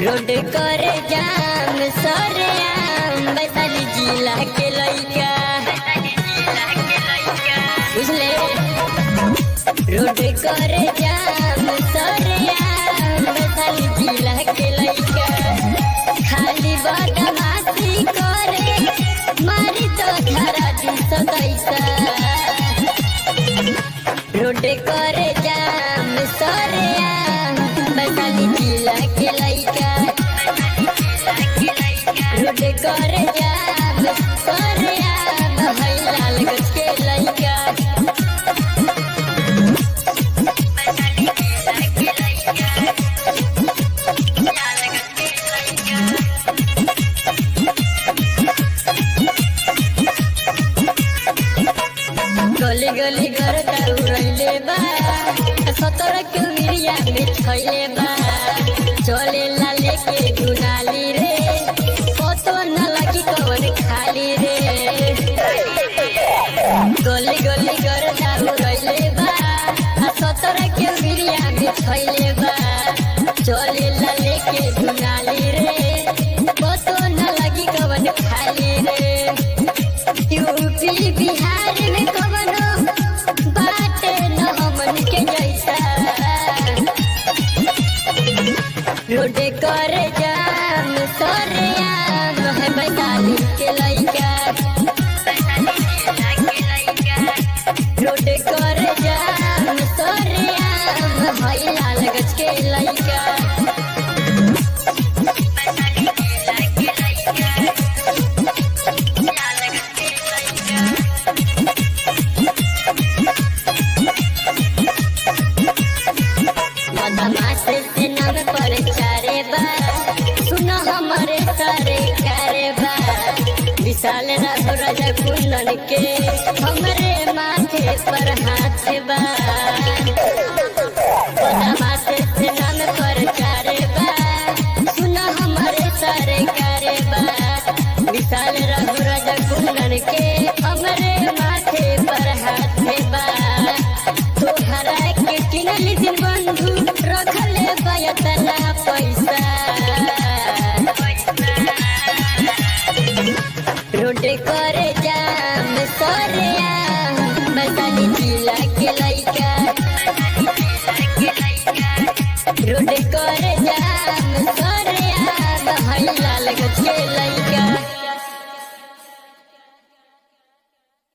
Road करे जाम सरे आम वैशाली जिला के लइका बुझले। रोड करे जाम सरे आम वैशाली जिला के लइका खाली बदमाशी करे मारी तो धरा 230। रोड करे जाम सरे आम वैशाली जिला के लइका रोड करे जाम सरे आम है लालगंज के लइका। गली गली घर उड़ले बा 17 के मिरिया में छैले बा चले ला लेके दुनाली रे पतो न लगी कवन खाली रे। गली गली घर उड़ले बा 17 के मिरिया में छैले बा चले ला लेके दुनाली रे पतो न लगी कवन खाली रे। यूपी बिहार में कवनो बाटे न हमन के जैसा। रोड करे जाम सरे आम है वैशाली के लइका रोड करे जाम सरे आम है लालगंज के लइका। बदमाश से नाम पर चारे बा सुनो हमारे सारे कारे बा विशाल राजा कुंदन के हमरे माथे पर हाथ बा। बदमाश से नाम पर चारे बा सुनो हमारे सारे कारे बा विशाल राजा कुंदन के हमरे माथे पर हाथ बा। तोहरा के किनली दिन बंधु रखले बयतना पैसा। रोड करे जाम सरे आम वैशाली जिला के लइका रोड करे जाम सरे आम है लालगंज के लइका।